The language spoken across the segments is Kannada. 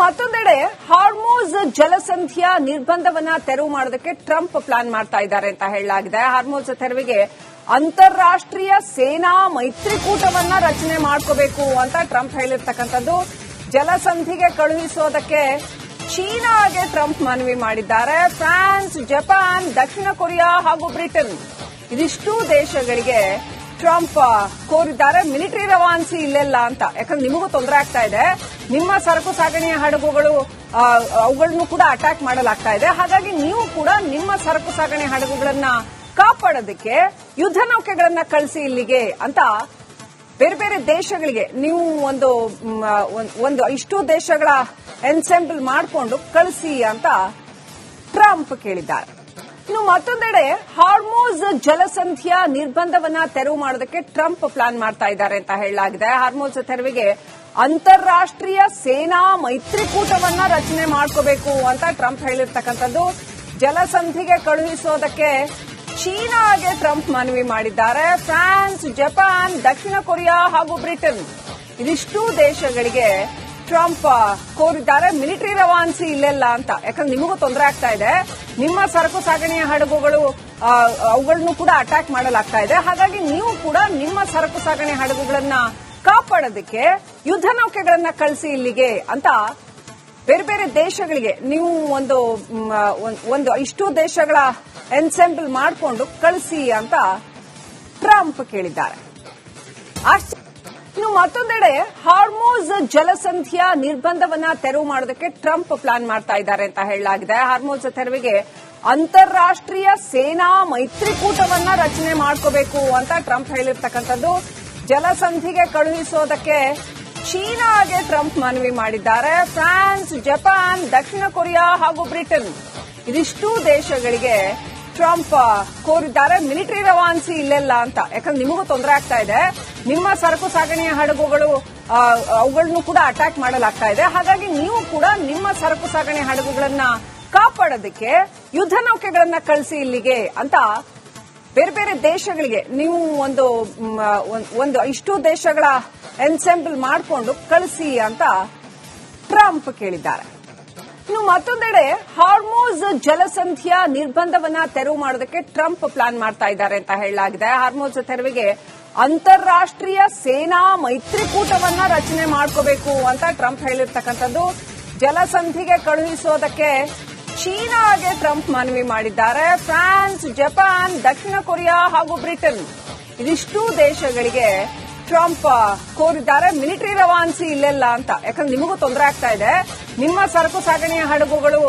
ಮತ್ತೊಂದೆಡೆ ಹಾರ್ಮೋಸ್ ಜಲಸಂಧಿಯ ನಿರ್ಬಂಧವನ್ನ ತೆರವು ಮಾಡೋದಕ್ಕೆ ಟ್ರಂಪ್ ಪ್ಲಾನ್ ಮಾಡ್ತಾ ಇದ್ದಾರೆ ಅಂತ ಹೇಳಲಾಗಿದೆ. ಹಾರ್ಮೋಸ್ ತೆರವಿಗೆ ಅಂತಾರಾಷ್ಟ್ರೀಯ ಸೇನಾ ಮೈತ್ರಿಕೂಟವನ್ನ ರಚನೆ ಮಾಡ್ಕೋಬೇಕು ಅಂತ ಟ್ರಂಪ್ ಹೇಳಿರ್ತಕ್ಕಂಥದ್ದು. ಜಲಸಂಧಿಗೆ ಕಳುಹಿಸೋದಕ್ಕೆ ಚೀನಾಗೆ ಟ್ರಂಪ್ ಮನವಿ ಮಾಡಿದ್ದಾರೆ. ಫ್ರಾನ್ಸ್, ಜಪಾನ್, ದಕ್ಷಿಣ ಕೊರಿಯಾ ಹಾಗೂ ಬ್ರಿಟನ್ ಇದಿಷ್ಟು ದೇಶಗಳಿಗೆ ಟ್ರಂಪ್ ಕೋರಿದ್ದಾರೆ ಮಿಲಿಟರಿ ರವಾನಿಸಿ ಇಲ್ಲೆಲ್ಲ ಅಂತ. ಯಾಕಂದ್ರೆ ನಿಮಗೂ ತೊಂದರೆ ಆಗ್ತಾ ಇದೆ, ನಿಮ್ಮ ಸರಕು ಸಾಗಣೆಯ ಹಡಗುಗಳು ಅವುಗಳನ್ನು ಕೂಡ ಅಟ್ಯಾಕ್ ಮಾಡಲಾಗ್ತಾ ಇದೆ. ಹಾಗಾಗಿ ನೀವು ಕೂಡ ನಿಮ್ಮ ಸರಕು ಸಾಗಣೆ ಹಡಗುಗಳನ್ನ ಕಾಪಾಡೋದಕ್ಕೆ ಯುದ್ಧ ನೌಕೆಗಳನ್ನ ಕಳಿಸಿ ಇಲ್ಲಿಗೆ ಅಂತ ಬೇರೆ ಬೇರೆ ದೇಶಗಳಿಗೆ ನೀವು ಒಂದು ಇಷ್ಟು ದೇಶಗಳ ಎನ್ಸೆಂಬಲ್ ಮಾಡಿಕೊಂಡು ಕಳಿಸಿ ಅಂತ ಟ್ರಂಪ್ ಕೇಳಿದ್ದಾರೆ. ಇನ್ನು ಮತ್ತೊಂದೆಡೆ ಹಾರ್ಮೋಸ್ ಜಲಸಂಧಿಯ ನಿರ್ಬಂಧವನ್ನ ತೆರವು ಮಾಡೋದಕ್ಕೆ ಟ್ರಂಪ್ ಪ್ಲಾನ್ ಮಾಡ್ತಾ ಇದ್ದಾರೆ ಅಂತ ಹೇಳಲಾಗಿದೆ. ಹಾರ್ಮೋಸ್ ತೆರವಿಗೆ ಅಂತಾರಾಷ್ಟ್ರೀಯ ಸೇನಾ ಮೈತ್ರಿಕೂಟವನ್ನ ರಚನೆ ಮಾಡ್ಕೋಬೇಕು ಅಂತ ಟ್ರಂಪ್ ಹೇಳಿರ್ತಕ್ಕಂಥದ್ದು. ಜಲಸಂಧಿಗೆ ಕಳುಹಿಸೋದಕ್ಕೆ ಚೀನಾಗೆ ಟ್ರಂಪ್ ಮನವಿ ಮಾಡಿದ್ದಾರೆ. ಫ್ರಾನ್ಸ್, ಜಪಾನ್, ದಕ್ಷಿಣ ಕೊರಿಯಾ ಹಾಗೂ ಬ್ರಿಟನ್ ಇದಿಷ್ಟು ದೇಶಗಳಿಗೆ ಟ್ರಂಪ್ ಕೋರಿದ್ದಾರೆ ಮಿಲಿಟರಿ ರವಾನಿಸಿ ಇಲ್ಲೆಲ್ಲ ಅಂತ. ಯಾಕಂದ್ರೆ ನಿಮಗೂ ತೊಂದರೆ ಆಗ್ತಾ ಇದೆ, ನಿಮ್ಮ ಸರಕು ಸಾಗಣೆಯ ಹಡಗುಗಳು ಅವುಗಳನ್ನು ಕೂಡ ಅಟ್ಯಾಕ್ ಮಾಡಲಾಗ್ತಾ ಇದೆ. ಹಾಗಾಗಿ ನೀವು ಕೂಡ ನಿಮ್ಮ ಸರಕು ಸಾಗಣೆ ಹಡಗುಗಳನ್ನ ಕಾಪಾಡೋದಕ್ಕೆ ಯುದ್ಧ ನೌಕೆಗಳನ್ನ ಕಳಿಸಿ ಇಲ್ಲಿಗೆ ಅಂತ ಬೇರೆ ಬೇರೆ ದೇಶಗಳಿಗೆ ನೀವು ಒಂದು ಇಷ್ಟು ದೇಶಗಳ ಎನ್ಸೆಂಬಲ್ ಮಾಡಿಕೊಂಡು ಕಳಿಸಿ ಅಂತ ಟ್ರಂಪ್ ಕೇಳಿದ್ದಾರೆ. ಇನ್ನು ಮತ್ತೊಂದೆಡೆ ಹಾರ್ಮೋಸ್ ಜಲಸಂಧಿಯ ನಿರ್ಬಂಧವನ್ನ ತೆರವು ಮಾಡೋದಕ್ಕೆ ಟ್ರಂಪ್ ಪ್ಲಾನ್ ಮಾಡ್ತಾ ಇದ್ದಾರೆ ಅಂತ ಹೇಳಲಾಗಿದೆ. ಹಾರ್ಮೋಸ್ ತೆರವಿಗೆ ಅಂತಾರಾಷ್ಟ್ರೀಯ ಸೇನಾ ಮೈತ್ರಿಕೂಟವನ್ನ ರಚನೆ ಮಾಡ್ಕೋಬೇಕು ಅಂತ ಟ್ರಂಪ್ ಹೇಳಿರ್ತಕ್ಕಂಥದ್ದು. ಜಲಸಂಧಿಗೆ ಕಳುಹಿಸೋದಕ್ಕೆ ಚೀನಾಗೆ ಟ್ರಂಪ್ ಮನವಿ ಮಾಡಿದ್ದಾರೆ. ಫ್ರಾನ್ಸ್, ಜಪಾನ್, ದಕ್ಷಿಣ ಕೊರಿಯಾ ಹಾಗೂ ಬ್ರಿಟನ್ ಇದಿಷ್ಟು ದೇಶಗಳಿಗೆ ಟ್ರಂಪ್ ಕೋರಿದ್ದಾರೆ ಮಿಲಿಟರಿ ರವಾನಿಸಿ ಇಲ್ಲೆಲ್ಲ ಅಂತ. ಯಾಕಂದ್ರೆ ನಿಮಗೂ ತೊಂದರೆ ಆಗ್ತಾ ಇದೆ, ನಿಮ್ಮ ಸರಕು ಸಾಗಣೆಯ ಹಡಗುಗಳು ಅವುಗಳನ್ನು ಕೂಡ ಅಟ್ಯಾಕ್ ಮಾಡಲಾಗ್ತಾ ಇದೆ. ಹಾಗಾಗಿ ನೀವು ಕೂಡ ನಿಮ್ಮ ಸರಕು ಸಾಗಣೆ ಹಡಗುಗಳನ್ನ ಕಾಪಾಡೋದಕ್ಕೆ ಯುದ್ಧ ನೌಕೆಗಳನ್ನ ಕಳಿಸಿ ಇಲ್ಲಿಗೆ ಅಂತ ಬೇರೆ ಬೇರೆ ದೇಶಗಳಿಗೆ ನೀವು ಒಂದು ಇಷ್ಟು ದೇಶಗಳ ಎನ್ಸೆಂಬಲ್ ಮಾಡಿಕೊಂಡು ಕಳಿಸಿ ಅಂತ ಟ್ರಂಪ್ ಕೇಳಿದ್ದಾರೆ. ಇನ್ನು ಮತ್ತೊಂದೆಡೆ ಹಾರ್ಮೋಸ್ ಜಲಸಂಧಿಯ ನಿರ್ಬಂಧವನ್ನ ತೆರವು ಮಾಡೋದಕ್ಕೆ ಟ್ರಂಪ್ ಪ್ಲಾನ್ ಮಾಡ್ತಾ ಇದ್ದಾರೆ ಅಂತ ಹೇಳಲಾಗಿದೆ. ಹಾರ್ಮೋಸ್ ತೆರವಿಗೆ ಅಂತಾರಾಷ್ಟ್ರೀಯ ಸೇನಾ ಮೈತ್ರಿಕೂಟವನ್ನ ರಚನೆ ಮಾಡ್ಕೋಬೇಕು ಅಂತ ಟ್ರಂಪ್ ಹೇಳಿರ್ತಕ್ಕಂಥದ್ದು. ಜಲಸಂಧಿಗೆ ಕಳುಹಿಸೋದಕ್ಕೆ ಚೀನಾಗೆ ಟ್ರಂಪ್ ಮನವಿ ಮಾಡಿದ್ದಾರೆ. ಫ್ರಾನ್ಸ್, ಜಪಾನ್, ದಕ್ಷಿಣ ಕೊರಿಯಾ ಹಾಗೂ ಬ್ರಿಟನ್ ಇದಿಷ್ಟು ದೇಶಗಳಿಗೆ ಟ್ರಂಪ್ ಕೋರಿದ್ದಾರೆ ಮಿಲಿಟರಿ ರವಾನಿಸಿ ಇಲ್ಲೆಲ್ಲ ಅಂತ. ಯಾಕಂದ್ರೆ ನಿಮಗೂ ತೊಂದರೆ ಆಗ್ತಾ ಇದೆ, ನಿಮ್ಮ ಸರಕು ಸಾಗಣೆಯ ಹಡಗುಗಳು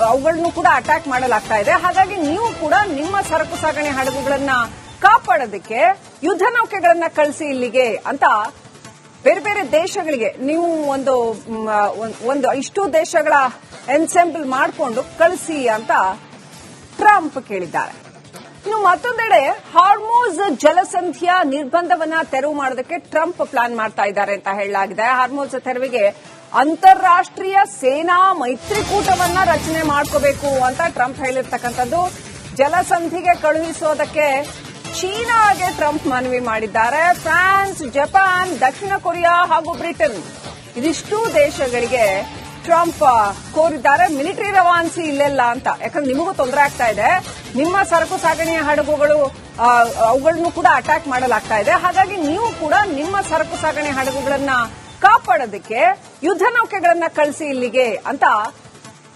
ಅವುಗಳನ್ನು ಕೂಡ ಅಟ್ಯಾಕ್ ಮಾಡಲಾಗ್ತಾ ಇದೆ. ಹಾಗಾಗಿ ನೀವು ಕೂಡ ನಿಮ್ಮ ಸರಕು ಸಾಗಣೆ ಹಡಗುಗಳನ್ನ ಕಾಪಾಡೋದಕ್ಕೆ ಯುದ್ಧ ನೌಕೆಗಳನ್ನ ಕಳಿಸಿ ಇಲ್ಲಿಗೆ ಅಂತ ಬೇರೆ ಬೇರೆ ದೇಶಗಳಿಗೆ ನೀವು ಒಂದು ಇಷ್ಟು ದೇಶಗಳ ಎನ್ಸೆಂಬಲ್ ಮಾಡಿಕೊಂಡು ಕಳಿಸಿ ಅಂತ ಟ್ರಂಪ್ ಕೇಳಿದ್ದಾರೆ. ಇನ್ನು ಮತ್ತೊಂದೆಡೆ ಹಾರ್ಮೋಸ್ ಜಲಸಂಧಿಯ ನಿರ್ಬಂಧವನ್ನ ತೆರವು ಮಾಡೋದಕ್ಕೆ ಟ್ರಂಪ್ ಪ್ಲಾನ್ ಮಾಡ್ತಾ ಇದ್ದಾರೆ ಅಂತ ಹೇಳಲಾಗಿದೆ. ಹಾರ್ಮೋಸ್ ತೆರವಿಗೆ ಅಂತಾರಾಷ್ಟ್ರೀಯ ಸೇನಾ ಮೈತ್ರಿಕೂಟವನ್ನ ರಚನೆ ಮಾಡ್ಕೋಬೇಕು ಅಂತ ಟ್ರಂಪ್ ಹೇಳಿರ್ತಕ್ಕಂಥದ್ದು. ಜಲಸಂಧಿಗೆ ಕಳುಹಿಸೋದಕ್ಕೆ ಚೀನಾಗೆ ಟ್ರಂಪ್ ಮನವಿ ಮಾಡಿದ್ದಾರೆ. ಫ್ರಾನ್ಸ್, ಜಪಾನ್, ದಕ್ಷಿಣ ಕೊರಿಯಾ ಹಾಗೂ ಬ್ರಿಟನ್ ಇದಿಷ್ಟು ದೇಶಗಳಿಗೆ ಟ್ರಂಪ್ ಕೋರಿದ್ದಾರೆ ಮಿಲಿಟರಿ ರವಾನಿಸಿ ಇಲ್ಲೆಲ್ಲ ಅಂತ. ಯಾಕಂದ್ರೆ ನಿಮಗೂ ತೊಂದರೆ ಆಗ್ತಾ ಇದೆ, ನಿಮ್ಮ ಸರಕು ಸಾಗಣೆಯ ಹಡಗುಗಳು ಅವುಗಳನ್ನು ಕೂಡ ಅಟ್ಯಾಕ್ ಮಾಡಲಾಗ್ತಾ ಇದೆ. ಹಾಗಾಗಿ ನೀವು ಕೂಡ ನಿಮ್ಮ ಸರಕು ಸಾಗಣೆ ಹಡಗುಗಳನ್ನ ಕಾಪಾಡೋದಕ್ಕೆ ಯುದ್ಧ ನೌಕೆಗಳನ್ನ ಕಳಿಸಿ ಇಲ್ಲಿಗೆ ಅಂತ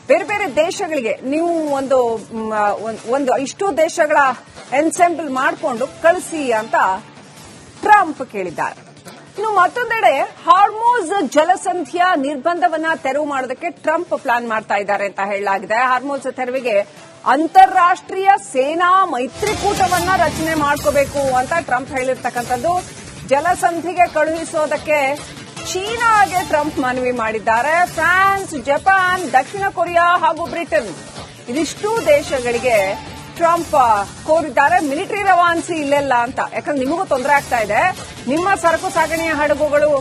ಬೇರೆ ಬೇರೆ ದೇಶಗಳಿಗೆ ನೀವು ಒಂದು ಇಷ್ಟು ದೇಶಗಳ ಎನ್ಸೆಂಬಲ್ ಮಾಡಿಕೊಂಡು ಕಳಿಸಿ ಅಂತ ಟ್ರಂಪ್ ಕೇಳಿದ್ದಾರೆ. ಇನ್ನು ಮತ್ತೊಂದೆಡೆ ಹಾರ್ಮೋಸ್ ಜಲಸಂಧಿಯ ನಿರ್ಬಂಧವನ್ನ ತೆರವು ಮಾಡೋದಕ್ಕೆ ಟ್ರಂಪ್ ಪ್ಲಾನ್ ಮಾಡ್ತಾ ಇದ್ದಾರೆ ಅಂತ ಹೇಳಲಾಗಿದೆ. ಹಾರ್ಮೋಸ್ ತೆರವಿಗೆ ಅಂತಾರಾಷ್ಟ್ರೀಯ ಸೇನಾ ಮೈತ್ರಿಕೂಟವನ್ನ ರಚನೆ ಮಾಡ್ಕೋಬೇಕು ಅಂತ ಟ್ರಂಪ್ ಹೇಳಿರ್ತಕ್ಕಂಥದ್ದು. ಜಲಸಂಧಿಗೆ ಕಳುಹಿಸೋದಕ್ಕೆ ಚೀನಾಗೆ ಟ್ರಂಪ್ ಮನವಿ ಮಾಡಿದ್ದಾರೆ. ಫ್ರಾನ್ಸ್, ಜಪಾನ್, ದಕ್ಷಿಣ ಕೊರಿಯಾ ಹಾಗೂ ಬ್ರಿಟನ್ ಇದಿಷ್ಟು ದೇಶಗಳಿಗೆ ಟ್ರಂಪ್ ಕೋರಿದ್ದಾರೆ ಮಿಲಿಟರಿ ರವಾನಿಸಿ ಇಲ್ಲೆಲ್ಲ ಅಂತ. ಯಾಕಂದ್ರೆ ನಿಮಗೂ ತೊಂದರೆ ಆಗ್ತಾ ಇದೆ, ನಿಮ್ಮ ಸರಕು ಸಾಗಣೆಯ ಹಡಗುಗಳು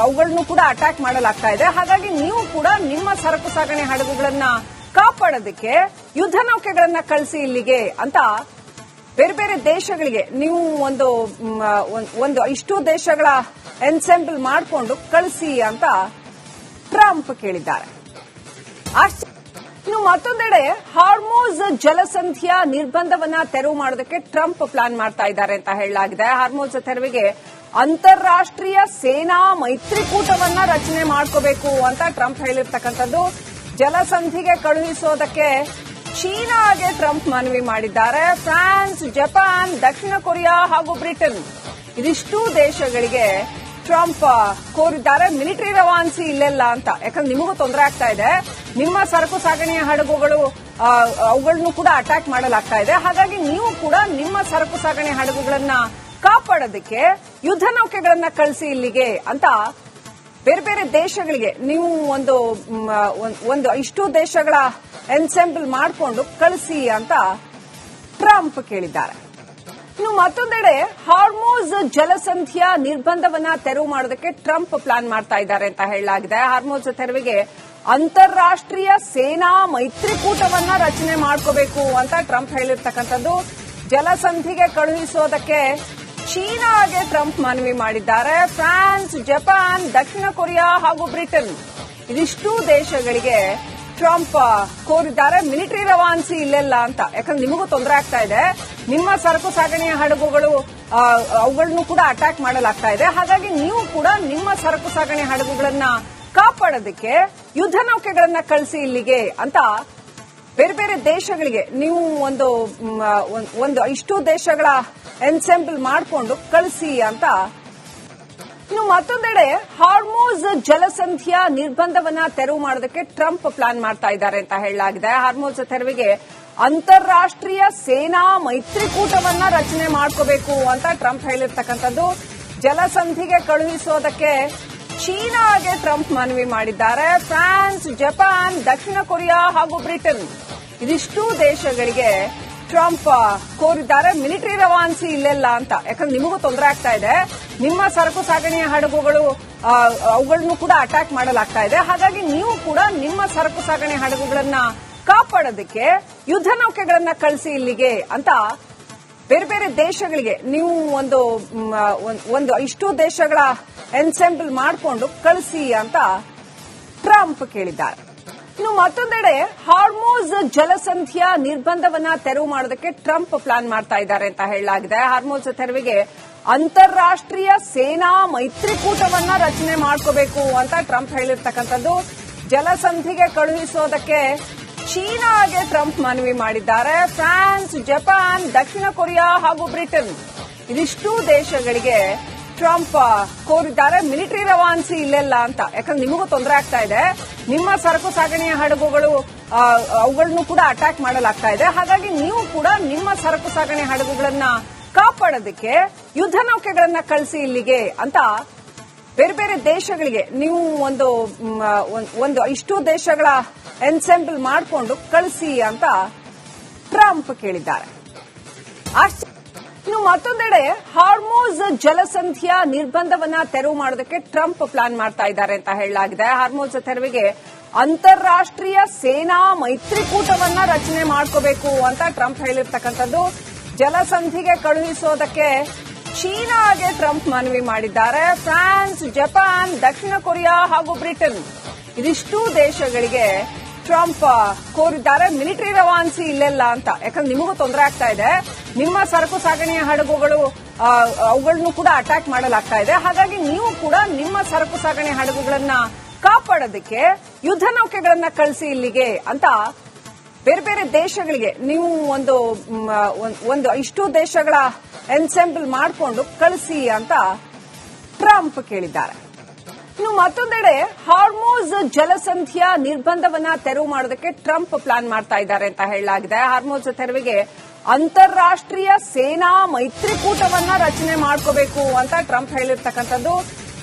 ಅವುಗಳನ್ನು ಕೂಡ ಅಟ್ಯಾಕ್ ಮಾಡಲಾಗ್ತಾ ಇದೆ. ಹಾಗಾಗಿ ನೀವು ಕೂಡ ನಿಮ್ಮ ಸರಕು ಸಾಗಣೆ ಹಡಗುಗಳನ್ನ ಕಾಪಾಡೋದಕ್ಕೆ ಯುದ್ಧ ನೌಕೆಗಳನ್ನ ಕಳಿಸಿ ಇಲ್ಲಿಗೆ ಅಂತ ಬೇರೆ ಬೇರೆ ದೇಶಗಳಿಗೆ ನೀವು ಒಂದು ಇಷ್ಟು ದೇಶಗಳ ಎನ್ಸೆಂಬಲ್ ಮಾಡಿಕೊಂಡು ಕಳಿಸಿ ಅಂತ ಟ್ರಂಪ್ ಕೇಳಿದ್ದಾರೆ. ಇನ್ನು ಮತ್ತೊಂದೆಡೆ ಹಾರ್ಮೋಸ್ ಜಲಸಂಧಿಯ ನಿರ್ಬಂಧವನ್ನ ತೆರವು ಮಾಡೋದಕ್ಕೆ ಟ್ರಂಪ್ ಪ್ಲಾನ್ ಮಾಡ್ತಾ ಇದ್ದಾರೆ ಅಂತ ಹೇಳಲಾಗಿದೆ. ಹಾರ್ಮೋಸ್ ತೆರವಿಗೆ ಅಂತಾರಾಷ್ಟ್ರೀಯ ಸೇನಾ ಮೈತ್ರಿಕೂಟವನ್ನ ರಚನೆ ಮಾಡ್ಕೋಬೇಕು ಅಂತ ಟ್ರಂಪ್ ಹೇಳಿರ್ತಕ್ಕಂಥದ್ದು. ಜಲಸಂಧಿಗೆ ಕಳುಹಿಸೋದಕ್ಕೆ ಚೀನಾಗೆ ಟ್ರಂಪ್ ಮನವಿ ಮಾಡಿದ್ದಾರೆ. ಫ್ರಾನ್ಸ್, ಜಪಾನ್, ದಕ್ಷಿಣ ಕೊರಿಯಾ ಹಾಗೂ ಬ್ರಿಟನ್ ಇದಿಷ್ಟು ದೇಶಗಳಿಗೆ ಟ್ರಂಪ್ ಕೋರಿದ್ದಾರೆ ಮಿಲಿಟರಿ ರವಾನಿಸಿ ಇಲ್ಲೆಲ್ಲ ಅಂತ. ಯಾಕಂದ್ರೆ ನಿಮಗೂ ತೊಂದರೆ ಆಗ್ತಾ ಇದೆ, ನಿಮ್ಮ ಸರಕು ಸಾಗಣೆಯ ಹಡಗುಗಳು ಅವುಗಳನ್ನು ಕೂಡ ಅಟ್ಯಾಕ್ ಮಾಡಲಾಗ್ತಾ ಇದೆ. ಹಾಗಾಗಿ ನೀವು ಕೂಡ ನಿಮ್ಮ ಸರಕು ಸಾಗಣೆ ಹಡಗುಗಳನ್ನ ಕಾಪಾಡೋದಕ್ಕೆ ಯುದ್ಧ ನೌಕೆಗಳನ್ನ ಕಳಿಸಿ ಇಲ್ಲಿಗೆ ಅಂತ ಬೇರೆ ಬೇರೆ ದೇಶಗಳಿಗೆ ನೀವು ಒಂದು ಇಷ್ಟು ದೇಶಗಳ ಎನ್ಸೆಂಬಲ್ ಮಾಡಿಕೊಂಡು ಕಳಿಸಿ ಅಂತ ಟ್ರಂಪ್ ಕೇಳಿದ್ದಾರೆ. ಇನ್ನು ಮತ್ತೊಂದೆಡೆ ಹಾರ್ಮೋಸ್ ಜಲಸಂಧಿಯ ನಿರ್ಬಂಧವನ್ನ ತೆರವು ಮಾಡೋದಕ್ಕೆ ಟ್ರಂಪ್ ಪ್ಲಾನ್ ಮಾಡ್ತಾ ಇದ್ದಾರೆ ಅಂತ ಹೇಳಲಾಗಿದೆ. ಹಾರ್ಮೋಸ್ ತೆರವಿಗೆ ಅಂತಾರಾಷ್ಟ್ರೀಯ ಸೇನಾ ಮೈತ್ರಿಕೂಟವನ್ನ ರಚನೆ ಮಾಡ್ಕೋಬೇಕು ಅಂತ ಟ್ರಂಪ್ ಹೇಳಿರ್ತಕ್ಕಂಥದ್ದು. ಜಲಸಂಧಿಗೆ ಕಳುಹಿಸೋದಕ್ಕೆ ಚೀನಾಗೆ ಟ್ರಂಪ್ ಮನವಿ ಮಾಡಿದ್ದಾರೆ. ಫ್ರಾನ್ಸ್, ಜಪಾನ್, ದಕ್ಷಿಣ ಕೊರಿಯಾ ಹಾಗೂ ಬ್ರಿಟನ್ ಇದಿಷ್ಟು ದೇಶಗಳಿಗೆ ಟ್ರಂಪ್ ಕೋರಿದ್ದಾರೆ ಮಿಲಿಟರಿ ರವಾನಿಸಿ ಇಲ್ಲೆಲ್ಲ ಅಂತ. ಯಾಕಂದ್ರೆ ನಿಮಗೂ ತೊಂದರೆ ಆಗ್ತಾ ಇದೆ, ನಿಮ್ಮ ಸರಕು ಸಾಗಣೆಯ ಹಡಗುಗಳು ಅವುಗಳನ್ನು ಕೂಡ ಅಟ್ಯಾಕ್ ಮಾಡಲಾಗ್ತಾ ಇದೆ. ಹಾಗಾಗಿ ನೀವು ಕೂಡ ನಿಮ್ಮ ಸರಕು ಸಾಗಣೆ ಹಡಗುಗಳನ್ನ ಕಾಪಾಡೋದಕ್ಕೆ ಯುದ್ಧ ನೌಕೆಗಳನ್ನ ಕಳಿಸಿ ಇಲ್ಲಿಗೆ ಅಂತ ಬೇರೆ ಬೇರೆ ದೇಶಗಳಿಗೆ ನೀವು ಒಂದು ಇಷ್ಟು ದೇಶಗಳ ಎನ್ಸೆಂಬಲ್ ಮಾಡಿಕೊಂಡು ಕಳಿಸಿ ಅಂತ. ಇನ್ನು ಮತ್ತೊಂದೆಡೆ ಹಾರ್ಮೋಸ್ ಜಲಸಂಧಿಯ ನಿರ್ಬಂಧವನ್ನ ತೆರವು ಮಾಡೋದಕ್ಕೆ ಟ್ರಂಪ್ ಪ್ಲಾನ್ ಮಾಡ್ತಾ ಇದ್ದಾರೆ ಅಂತ ಹೇಳಲಾಗಿದೆ. ಹಾರ್ಮೋಸ್ ತೆರವಿಗೆ ಅಂತಾರಾಷ್ಟ್ರೀಯ ಸೇನಾ ಮೈತ್ರಿಕೂಟವನ್ನ ರಚನೆ ಮಾಡ್ಕೋಬೇಕು ಅಂತ ಟ್ರಂಪ್ ಹೇಳಿರ್ತಕ್ಕಂಥದ್ದು. ಜಲಸಂಧಿಗೆ ಕಳುಹಿಸೋದಕ್ಕೆ ಚೀನಾಗೆ ಟ್ರಂಪ್ ಮನವಿ ಮಾಡಿದ್ದಾರೆ. ಫ್ರಾನ್ಸ್, ಜಪಾನ್, ದಕ್ಷಿಣ ಕೊರಿಯಾ ಹಾಗೂ ಬ್ರಿಟನ್ ಇದಿಷ್ಟು ದೇಶಗಳಿಗೆ ಟ್ರಂಪ್ ಕೋರಿದ್ದಾರೆ ಮಿಲಿಟರಿ ರವಾನಿಸಿ ಇಲ್ಲೆಲ್ಲ ಅಂತ. ಯಾಕಂದ್ರೆ ನಿಮಗೂ ತೊಂದರೆ ಆಗ್ತಾ ಇದೆ, ನಿಮ್ಮ ಸರಕು ಸಾಗಣೆಯ ಹಡಗುಗಳು ಅವುಗಳನ್ನು ಕೂಡ ಅಟ್ಯಾಕ್ ಮಾಡಲಾಗ್ತಾ ಇದೆ. ಹಾಗಾಗಿ ನೀವು ಕೂಡ ನಿಮ್ಮ ಸರಕು ಸಾಗಣೆ ಹಡಗುಗಳನ್ನ ಕಾಪಾಡೋದಕ್ಕೆ ಯುದ್ಧ ನೌಕೆಗಳನ್ನ ಕಳಿಸಿ ಇಲ್ಲಿಗೆ ಅಂತ ಬೇರೆ ಬೇರೆ ದೇಶಗಳಿಗೆ ನೀವು ಒಂದು ಇಷ್ಟು ದೇಶಗಳ ಎನ್ಸೆಂಬಲ್ ಮಾಡಿಕೊಂಡು ಕಳಿಸಿ ಅಂತ ಟ್ರಂಪ್ ಕೇಳಿದ್ದಾರೆ. ಇನ್ನು ಮತ್ತೊಂದೆಡೆ ಹಾರ್ಮೋಸ್ ಜಲಸಂಧಿಯ ನಿರ್ಬಂಧವನ್ನ ತೆರವು ಮಾಡೋದಕ್ಕೆ ಟ್ರಂಪ್ ಪ್ಲಾನ್ ಮಾಡ್ತಾ ಇದ್ದಾರೆ ಅಂತ ಹೇಳಲಾಗಿದೆ. ಹಾರ್ಮೋಸ್ ತೆರವಿಗೆ ಅಂತಾರಾಷ್ಟ್ರೀಯ ಸೇನಾ ಮೈತ್ರಿಕೂಟವನ್ನ ರಚನೆ ಮಾಡ್ಕೋಬೇಕು ಅಂತ ಟ್ರಂಪ್ ಹೇಳಿರ್ತಕ್ಕಂಥದ್ದು. ಜಲಸಂಧಿಗೆ ಕಳುಹಿಸೋದಕ್ಕೆ ಚೀನಾಗೆ ಟ್ರಂಪ್ ಮನವಿ ಮಾಡಿದ್ದಾರೆ. ಫ್ರಾನ್ಸ್, ಜಪಾನ್, ದಕ್ಷಿಣ ಕೊರಿಯಾ ಹಾಗೂ ಬ್ರಿಟನ್ ಇದಿಷ್ಟು ದೇಶಗಳಿಗೆ ಟ್ರಂಪ್ ಕೋರಿದ್ದಾರೆ ಮಿಲಿಟರಿ ರವಾನಿಸಿ ಇಲ್ಲೆಲ್ಲ ಅಂತ. ಯಾಕಂದ್ರೆ ನಿಮಗೂ ತೊಂದರೆ ಆಗ್ತಾ ಇದೆ, ನಿಮ್ಮ ಸರಕು ಸಾಗಣೆಯ ಹಡಗುಗಳು ಅವುಗಳನ್ನು ಕೂಡ ಅಟ್ಯಾಕ್ ಮಾಡಲಾಗ್ತಾ ಇದೆ. ಹಾಗಾಗಿ ನೀವು ಕೂಡ ನಿಮ್ಮ ಸರಕು ಸಾಗಣೆ ಹಡಗುಗಳನ್ನ ಕಾಪಾಡೋದಕ್ಕೆ ಯುದ್ಧ ನೌಕೆಗಳನ್ನ ಕಳಿಸಿ ಇಲ್ಲಿಗೆ ಅಂತ ಬೇರೆ ಬೇರೆ ದೇಶಗಳಿಗೆ ನೀವು ಒಂದು ಇಷ್ಟು ದೇಶಗಳ ಎನ್ಸೆಂಬಲ್ ಮಾಡಿಕೊಂಡು ಕಳಿಸಿ ಅಂತ ಟ್ರಂಪ್ ಕೇಳಿದ್ದಾರೆ. ಇನ್ನು ಮತ್ತೊಂದೆಡೆ ಹಾರ್ಮೋಸ್ ಜಲಸಂಧಿಯ ನಿರ್ಬಂಧವನ್ನ ತೆರವು ಮಾಡೋದಕ್ಕೆ ಟ್ರಂಪ್ ಪ್ಲಾನ್ ಮಾಡ್ತಾ ಇದ್ದಾರೆ ಅಂತ ಹೇಳಲಾಗಿದೆ. ಹಾರ್ಮೋಸ್ ತೆರವಿಗೆ ಅಂತಾರಾಷ್ಟ್ರೀಯ ಸೇನಾ ಮೈತ್ರಿಕೂಟವನ್ನ ರಚನೆ ಮಾಡ್ಕೋಬೇಕು ಅಂತ ಟ್ರಂಪ್ ಹೇಳಿರ್ತಕ್ಕಂಥದ್ದು. ಜಲಸಂಧಿಗೆ ಕಳುಹಿಸೋದಕ್ಕೆ ಚೀನಾಗೆ ಟ್ರಂಪ್ ಮನವಿ ಮಾಡಿದ್ದಾರೆ. ಫ್ರಾನ್ಸ್, ಜಪಾನ್, ದಕ್ಷಿಣ ಕೊರಿಯಾ ಹಾಗೂ ಬ್ರಿಟನ್ ಇದಿಷ್ಟು ದೇಶಗಳಿಗೆ ಟ್ರಂಪ್ ಕೋರಿದ್ದಾರೆ ಮಿಲಿಟರಿ ರವಾನಿಸಿ ಇಲ್ಲೆಲ್ಲ ಅಂತ. ಯಾಕಂದ್ರೆ ನಿಮಗೂ ತೊಂದರೆ ಆಗ್ತಾ ಇದೆ, ನಿಮ್ಮ ಸರಕು ಸಾಗಣೆಯ ಹಡಗುಗಳು ಅವುಗಳನ್ನು ಕೂಡ ಅಟ್ಯಾಕ್ ಮಾಡಲಾಗ್ತಾ ಇದೆ. ಹಾಗಾಗಿ ನೀವು ಕೂಡ ನಿಮ್ಮ ಸರಕು ಸಾಗಣೆ ಹಡಗುಗಳನ್ನ ಕಾಪಾಡೋದಕ್ಕೆ ಯುದ್ಧ ನೌಕೆಗಳನ್ನ ಕಳಿಸಿ ಇಲ್ಲಿಗೆ ಅಂತ ಬೇರೆ ಬೇರೆ ದೇಶಗಳಿಗೆ ನೀವು ಒಂದು ಇಷ್ಟು ದೇಶಗಳ ಎನ್ಸೆಂಬಲ್ ಮಾಡಿಕೊಂಡು ಕಳಿಸಿ ಅಂತ ಟ್ರಂಪ್ ಕೇಳಿದ್ದಾರೆ. ಇನ್ನು ಮತ್ತೊಂದೆಡೆ ಹಾರ್ಮೋಸ್ ಜಲಸಂಧಿಯ ನಿರ್ಬಂಧವನ್ನ ತೆರವು ಮಾಡೋದಕ್ಕೆ ಟ್ರಂಪ್ ಪ್ಲಾನ್ ಮಾಡ್ತಾ ಇದ್ದಾರೆ ಅಂತ ಹೇಳಲಾಗಿದೆ. ಹಾರ್ಮೋಸ್ ತೆರವಿಗೆ ಅಂತಾರಾಷ್ಟ್ರೀಯ ಸೇನಾ ಮೈತ್ರಿಕೂಟವನ್ನ ರಚನೆ ಮಾಡ್ಕೋಬೇಕು ಅಂತ ಟ್ರಂಪ್ ಹೇಳಿರ್ತಕ್ಕಂಥದ್ದು.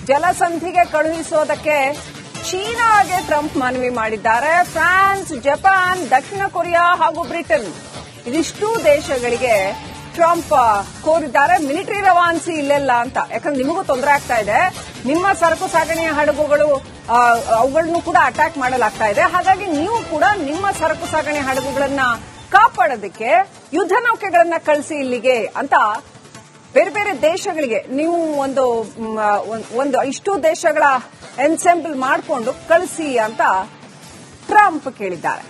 ಜಲಸಂಧಿಗೆ ಕಳುಹಿಸೋದಕ್ಕೆ ಚೀನಾಗೆ ಟ್ರಂಪ್ ಮನವಿ ಮಾಡಿದ್ದಾರೆ. ಫ್ರಾನ್ಸ್, ಜಪಾನ್, ದಕ್ಷಿಣ ಕೊರಿಯಾ ಹಾಗೂ ಬ್ರಿಟನ್ ಇದಿಷ್ಟು ದೇಶಗಳಿಗೆ ಟ್ರಂಪ್ ಕೋರಿದ್ದಾರೆ ಮಿಲಿಟರಿ ರವಾನಿಸಿ ಇಲ್ಲೆಲ್ಲ ಅಂತ. ಯಾಕಂದ್ರೆ ನಿಮಗೂ ತೊಂದರೆ ಆಗ್ತಾ ಇದೆ, ನಿಮ್ಮ ಸರಕು ಸಾಗಣೆಯ ಹಡಗುಗಳು ಅವುಗಳನ್ನು ಕೂಡ ಅಟ್ಯಾಕ್ ಮಾಡಲಾಗ್ತಾ ಇದೆ. ಹಾಗಾಗಿ ನೀವು ಕೂಡ ನಿಮ್ಮ ಸರಕು ಸಾಗಣೆ ಹಡಗುಗಳನ್ನ ಕಾಪಾಡೋದಕ್ಕೆ ಯುದ್ಧ ನೌಕೆಗಳನ್ನ ಕಳಿಸಿ ಇಲ್ಲಿಗೆ ಅಂತ ಬೇರೆ ಬೇರೆ ದೇಶಗಳಿಗೆ ನೀವು ಒಂದು ಇಷ್ಟು ದೇಶಗಳ ಎನ್ಸೆಂಬಲ್ ಮಾಡಿಕೊಂಡು ಕಳಿಸಿ ಅಂತ ಟ್ರಂಪ್ ಕೇಳಿದ್ದಾರೆ.